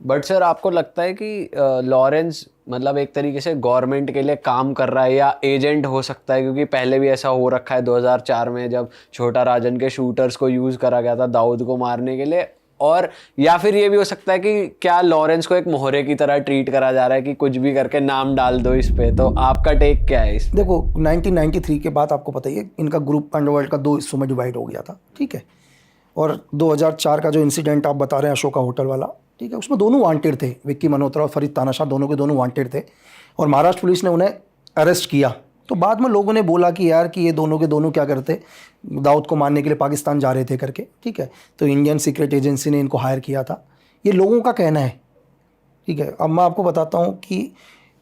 But sir आपको लगता है कि लॉरेंस मतलब एक तरीके से गवर्नमेंट के लिए काम कर रहा है या एजेंट हो सकता है, क्योंकि पहले भी ऐसा हो रखा है 2004 में जब छोटा राजन के शूटर्स को यूज़ करा गया था दाऊद को मारने के लिए, और या फिर ये भी हो सकता है कि क्या लॉरेंस को एक मोहरे की तरह ट्रीट करा जा रहा है कि कुछ भी करके नाम डाल दो इस पे। तो आपका टेक क्या है इस पे? देखो 1993 के बाद आपको पता ही है इनका ग्रुप अंडरवर्ल्ड का 2 हिस्सों में डिवाइड हो गया था, ठीक है। और 2004 का जो इंसिडेंट आप बता रहे हैं अशोका होटल वाला, ठीक है, उसमें दोनों वांटेड थे, विक्की मल्होत्रा और फरीद तानाशाह दोनों के दोनों वांटेड थे और महाराष्ट्र पुलिस ने उन्हें अरेस्ट किया। तो बाद में लोगों ने बोला कि यार कि ये दोनों के दोनों क्या करते, दाऊद को मारने के लिए पाकिस्तान जा रहे थे करके, ठीक है। तो इंडियन सीक्रेट एजेंसी ने इनको हायर किया था, ये लोगों का कहना है, ठीक है। अब मैं आपको बताता हूँ कि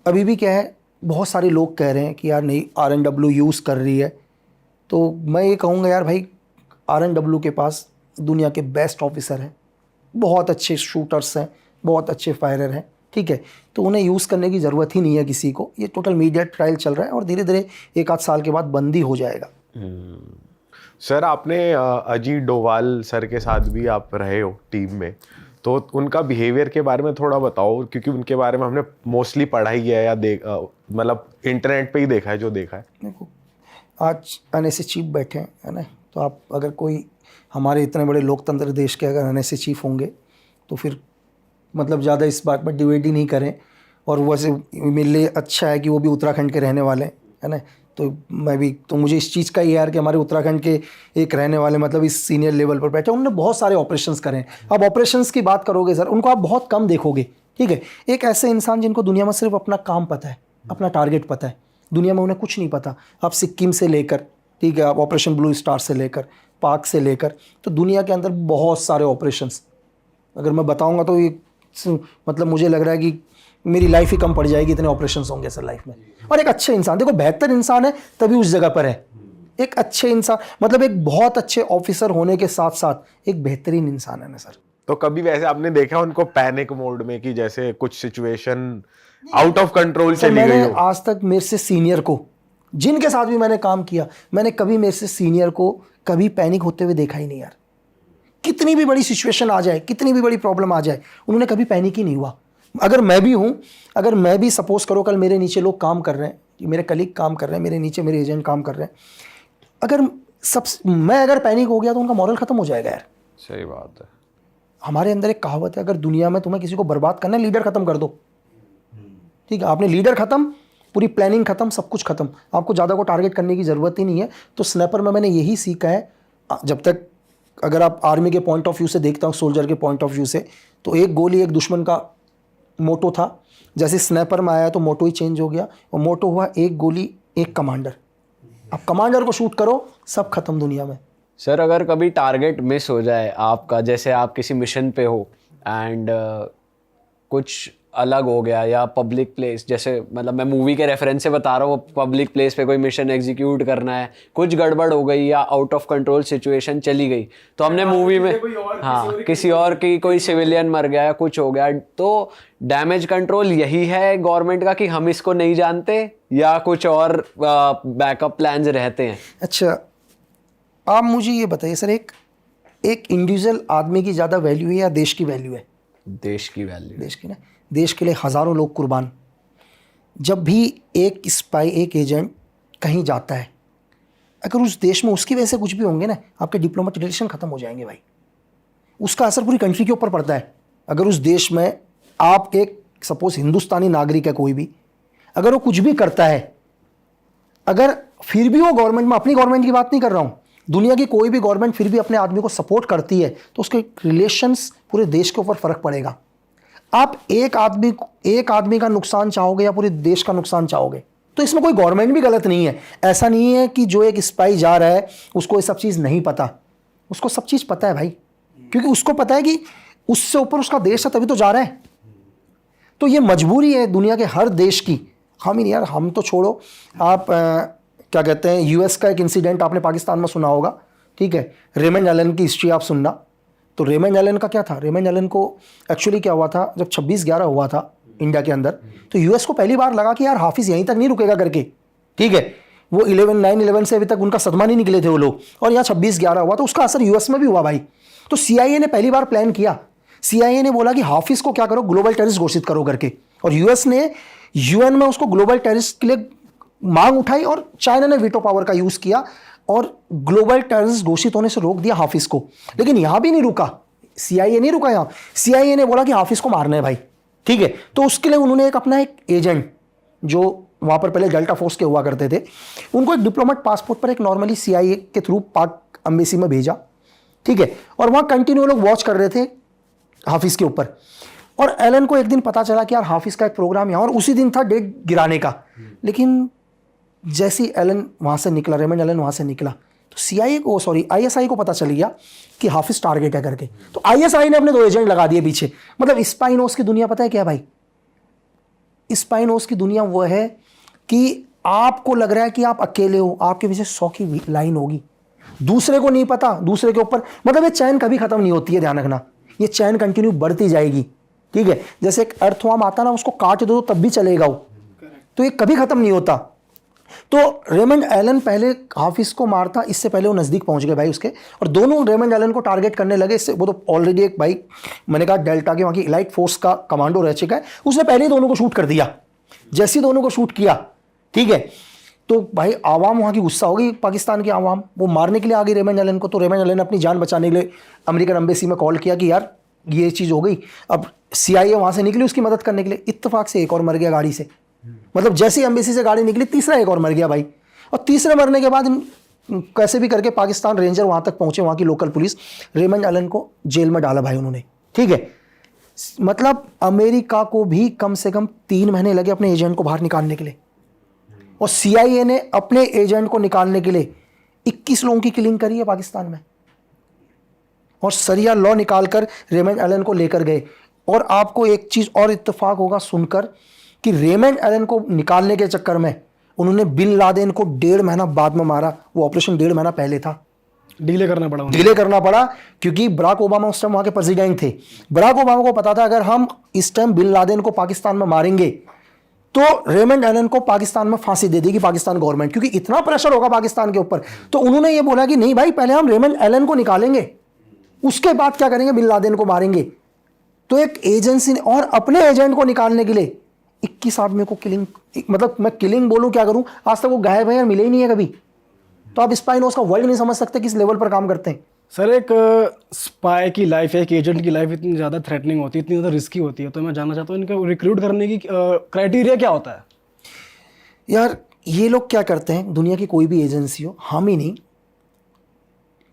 अभी भी क्या है, बहुत सारे लोग कह रहे हैं कि यार नहीं RNW यूज़ कर रही है। तो मैं ये कहूँगा यार भाई, RNW के पास दुनिया के बेस्ट ऑफिसर हैं, बहुत अच्छे शूटर्स हैं, बहुत अच्छे फायरर हैं, ठीक है। तो उन्हें यूज़ करने की ज़रूरत ही नहीं है किसी को। ये टोटल मीडिया ट्रायल चल रहा है और धीरे धीरे 1 आध साल के बाद बंद ही हो जाएगा। सर आपने अजीत डोभाल सर के साथ भी आप रहे हो टीम में, तो उनका बिहेवियर के बारे में थोड़ा बताओ, क्योंकि उनके बारे में हमने मोस्टली पढ़ा ही है या मतलब इंटरनेट पे ही देखा है जो देखा है। देखो आज NSA चीफ बैठे हैं, है ना, तो आप अगर कोई हमारे इतने बड़े लोकतंत्र देश के अगर NSA चीफ होंगे तो फिर मतलब ज़्यादा इस बात पर डिबेट ही नहीं करें। और वैसे मेरे लिए अच्छा है कि वो भी उत्तराखंड के रहने वाले हैं, है ना, तो मैं भी, तो मुझे इस चीज़ का ही यार कि हमारे उत्तराखंड के एक रहने वाले मतलब इस सीनियर लेवल पर बैठे, उन्होंने बहुत सारे ऑपरेशंस करे हैं। अब ऑपरेशंस की बात करोगे सर, उनको आप बहुत कम देखोगे, ठीक है। एक ऐसे इंसान जिनको दुनिया में सिर्फ अपना काम पता है, अपना टारगेट पता है, दुनिया में उन्हें कुछ नहीं पता। आप सिक्किम से लेकर, ठीक है, आप ऑपरेशन ब्लू स्टार से लेकर, पाक से लेकर, तो दुनिया के अंदर बहुत सारे ऑपरेशंस, अगर मैं बताऊंगा तो ये मतलब मुझे लग रहा है कि मेरी लाइफ ही कम पड़ जाएगी, इतने ऑपरेशंस होंगे सर लाइफ में। और एक अच्छे इंसान, देखो बेहतर इंसान है तभी उस जगह पर है। एक अच्छे इंसान मतलब एक बहुत अच्छे ऑफिसर होने के साथ साथ एक बेहतरीन इंसान है ना सर। तो कभी वैसे आपने देखा उनको पैनिक मोड में कि जैसे कुछ सिचुएशन आउट ऑफ कंट्रोल चली गई हो? आज तक मेरे से सीनियर को, जिनके साथ भी मैंने काम किया, मैंने कभी मेरे से सीनियर को कभी पैनिक होते हुए देखा ही नहीं यार। कितनी भी बड़ी सिचुएशन आ जाए, कितनी भी बड़ी प्रॉब्लम आ जाए, उन्होंने कभी पैनिक ही नहीं हुआ। अगर मैं भी हूँ, अगर मैं भी सपोज करो कल मेरे नीचे लोग काम कर रहे हैं, मेरे कलीग काम कर रहे हैं, मेरे नीचे मेरे एजेंट काम कर रहे हैं, अगर मैं अगर पैनिक हो गया तो उनका मॉरल खत्म हो जाएगा यार। सही बात है। हमारे अंदर एक कहावत है, अगर दुनिया में तुम्हें किसी को बर्बाद करना है, लीडर खत्म कर दो, ठीक है। आपने लीडर खत्म, पूरी प्लानिंग खत्म, सब कुछ खत्म, आपको ज़्यादा को टारगेट करने की ज़रूरत ही नहीं है। तो स्नैपर में मैंने यही सीखा है, जब तक अगर आप आर्मी के पॉइंट ऑफ व्यू से देखता हूँ, सोल्जर के पॉइंट ऑफ व्यू से, तो एक गोली एक दुश्मन का मोटो था। जैसे स्नैपर में आया तो मोटो ही चेंज हो गया, और मोटो हुआ एक गोली एक कमांडर। अब कमांडर को शूट करो, सब खत्म दुनिया में। सर अगर कभी टारगेट मिस हो जाए आपका, जैसे आप किसी मिशन पे हो एंड कुछ अलग हो गया, या पब्लिक प्लेस, जैसे मतलब मैं मूवी के रेफरेंस से बता रहा हूँ, पब्लिक प्लेस पे कोई मिशन एग्जीक्यूट करना है, कुछ गड़बड़ हो गई या आउट ऑफ कंट्रोल सिचुएशन चली गई, तो हमने मूवी में किसी और की कोई सिविलियन मर गया या कुछ हो गया, तो डैमेज कंट्रोल यही है गवर्नमेंट का कि हम इसको नहीं जानते या कुछ और बैकअप प्लान्स रहते हैं? अच्छा आप मुझे ये बताइए सर, एक इंडिविजुअल आदमी की ज़्यादा वैल्यू है या देश की वैल्यू है? देश की वैल्यू। देश की ना, देश के लिए हज़ारों लोग कुर्बान। जब भी एक स्पाई, एक एजेंट कहीं जाता है, अगर उस देश में उसकी वजह से कुछ भी होंगे ना, आपके डिप्लोमेटिक रिलेशन ख़त्म हो जाएंगे भाई। उसका असर पूरी कंट्री के ऊपर पड़ता है। अगर उस देश में आप एक सपोज हिंदुस्तानी नागरिक है कोई भी, अगर वो कुछ भी करता है, अगर फिर भी वो गवर्नमेंट में, अपनी गवर्नमेंट की बात नहीं कर रहा हूँ, दुनिया की कोई भी गवर्नमेंट फिर भी अपने आदमी को सपोर्ट करती है, तो उसके रिलेशंस पूरे देश के ऊपर फ़र्क पड़ेगा। आप एक आदमी का नुकसान चाहोगे या पूरे देश का नुकसान चाहोगे? तो इसमें कोई गवर्नमेंट भी गलत नहीं है। ऐसा नहीं है कि जो एक स्पाई जा रहा है उसको ये सब चीज़ नहीं पता, उसको सब चीज़ पता है भाई, क्योंकि उसको पता है कि उससे ऊपर उसका देश है, तभी तो जा रहा है। तो ये मजबूरी है दुनिया के हर देश की। हम ही नहीं यार, हम तो छोड़ो, आप क्या कहते हैं, यूएस का एक इंसिडेंट आपने पाकिस्तान में सुना होगा, ठीक है। रेमंड एलन की हिस्ट्री आप सुनना। तो रेमंड एलन का क्या था, रेमंड एलन को एक्चुअली क्या हुआ था, जब 26/11 हुआ था इंडिया के अंदर, तो यूएस को पहली बार लगा कि यार हाफिज़ यहीं तक नहीं रुकेगा करके, ठीक है। वो 9/11 से अभी तक उनका सदमा नहीं निकले थे वो लोग, और यहाँ 26/11 हुआ, तो उसका असर यूएस में भी हुआ भाई। तो CIA ने पहली बार प्लान किया, CIA ने बोला कि हाफिज को क्या करो, ग्लोबल टेररिस्ट घोषित करो करके, और यूएस ने यूएन में उसको ग्लोबल टेररिस्ट के लिए मांग उठाई और चाइना ने वीटो पावर का यूज किया और ग्लोबल टेररिस्ट घोषित होने से रोक दिया हाफिज को। लेकिन यहां भी नहीं रुका, CIA नहीं रुका, यहां CIA ने बोला कि हाफिज को मारना है भाई, ठीक है। तो उसके लिए उन्होंने एक अपना एक एजेंट जो वहां पर पहले डेल्टा फोर्स के हुआ करते थे, उनको एक डिप्लोमेट पासपोर्ट पर एक नॉर्मली CIA के थ्रू पाक एम्बेसी में भेजा, ठीक है। और वहां कंटिन्यू लोग वॉच कर रहे थे हाफिज के ऊपर। और एलन को एक दिन पता चला कि यार हाफिज का एक प्रोग्राम यहाँ, और उसी दिन था डेट गिराने का। लेकिन जैसे एलन वहां से निकला, रेमंड एलन वहां से निकला, तो ISI को पता चल गया कि हाफिज टारगेट है करके। तो ISI ने अपने 2 एजेंट लगा दिए पीछे। मतलब स्पाइनोस की दुनिया पता है क्या भाई? स्पाइनोस की दुनिया वो है कि आपको लग रहा है कि आप अकेले हो, आपके पीछे 100 की लाइन होगी, दूसरे को नहीं पता, दूसरे के ऊपर। मतलब ये चैन कभी खत्म नहीं होती है, ध्यान रखना, ये चैन कंटिन्यू बढ़ती जाएगी, ठीक है। जैसे एक अर्थवर्म आता ना, उसको काट दो तब भी चलेगा वो, तो ये कभी खत्म नहीं होता। तो रेमंड एलन पहले हाफिज को मारता, इससे पहले वो नजदीक पहुंच गए भाई उसके, और दोनों रेमंड एलन को टारगेट करने लगे। इससे वो तो ऑलरेडी एक भाई, मैंने कहा डेल्टा के वहां की इलाइट फोर्स का कमांडो रह चुका है, उसने पहले ही दोनों को शूट कर दिया। जैसे ही दोनों को शूट किया, ठीक है, तो भाई आवाम वहां की गुस्सा होगी, पाकिस्तान की आवाम, वो मारने के लिए आ गई रेमंड एलन को। तो रेमंड एलन ने अपनी जान बचाने के लिए अमेरिकन एम्बेसी में कॉल किया कि यार ये चीज़ हो गई। अब CIA वहां से निकली उसकी मदद करने के लिए, इत्तेफाक से एक और मर गया गाड़ी से। मतलब जैसे ही एम्बेसी से गाड़ी निकली, तीसरा एक और मर गया भाई। और तीसरे मरने के बाद कैसे भी करके पाकिस्तान रेंजर वहां तक पहुंचे, वहां की लोकल पुलिस, रेमंड एलन को जेल में डाला भाई उन्होंने, ठीक है। मतलब अमेरिका को भी कम से कम 3 महीने लगे अपने एजेंट को बाहर निकालने के लिए, और CIA ने अपने एजेंट को निकालने के लिए 21 लोगों की किलिंग करी है पाकिस्तान में, और सरिया लॉ निकालकर रेमंड एलन को लेकर गए। और आपको एक चीज और इत्तेफाक होगा सुनकर कि रेमंड एलन को निकालने के चक्कर में उन्होंने बिन लादेन को 1.5 महीना बाद में मारा। वो ऑपरेशन 1.5 महीना पहले था, डिले करना पड़ा क्योंकि बराक ओबामा उस टाइम वहां के प्रेसिडेंट थे। बराक ओबामा को पता था अगर हम इस टाइम बिन लादेन को पाकिस्तान में मारेंगे तो रेमंड एलन को पाकिस्तान में फांसी दे देगी पाकिस्तान गवर्नमेंट, क्योंकि इतना प्रेशर होगा पाकिस्तान के ऊपर। तो उन्होंने ये बोला कि नहीं भाई, पहले हम रेमंड एलन को निकालेंगे, उसके बाद क्या करेंगे, बिन लादेन को मारेंगे। तो एक एजेंसी ने, और अपने एजेंट को निकालने के लिए 21 आदमी को किलिंग, मतलब मैं किलिंग बोलूं क्या करूं, आज तक वो गायब है यार, मिले ही नहीं है कभी। तो आप स्पाइनोस का वर्ल्ड नहीं समझ सकते किस लेवल पर काम करते हैं। सर एक स्पाई की लाइफ, एक एजेंट की लाइफ इतनी ज़्यादा थ्रेटनिंग होती है, इतनी ज़्यादा रिस्की होती है, तो मैं जानना चाहता हूँ इनका रिक्रूट करने की क्राइटेरिया क्या होता है? यार ये लोग क्या करते हैं, दुनिया की कोई भी एजेंसी हो, हम ही नहीं,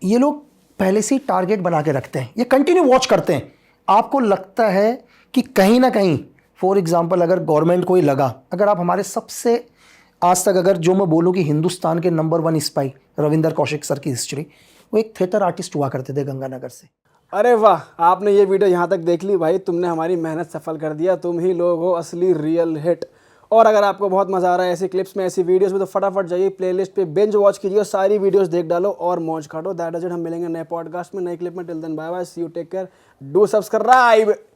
ये लोग पहले से ही टारगेट बना के रखते हैं, ये कंटिन्यू वॉच करते हैं। आपको लगता है कि कहीं ना कहीं, फॉर एग्जांपल अगर गवर्नमेंट को ही लगा, अगर आप हमारे सबसे आज तक अगर जो मैं बोलूँ कि हिंदुस्तान के number 1 spy Ravinder Kaushik sir की हिस्ट्री, वो एक थिएटर आर्टिस्ट हुआ करते थे गंगानगर से। अरे वाह, आपने ये वीडियो यहाँ तक देख ली भाई, तुमने हमारी मेहनत सफल कर दिया, तुम ही लोग हो असली रियल हिट। और अगर आपको बहुत मजा आ रहा है ऐसी क्लिप्स में, ऐसी वीडियोस में, तो फटाफट जाइए प्लेलिस्ट पे बिंज वॉच कीजिए, सारी वीडियोस देख डालो और मौज काटो। दैट इज इट, हम मिलेंगे नए पॉडकास्ट में, नए क्लिप में। Till then bye bye, see you, take care, do subscribe.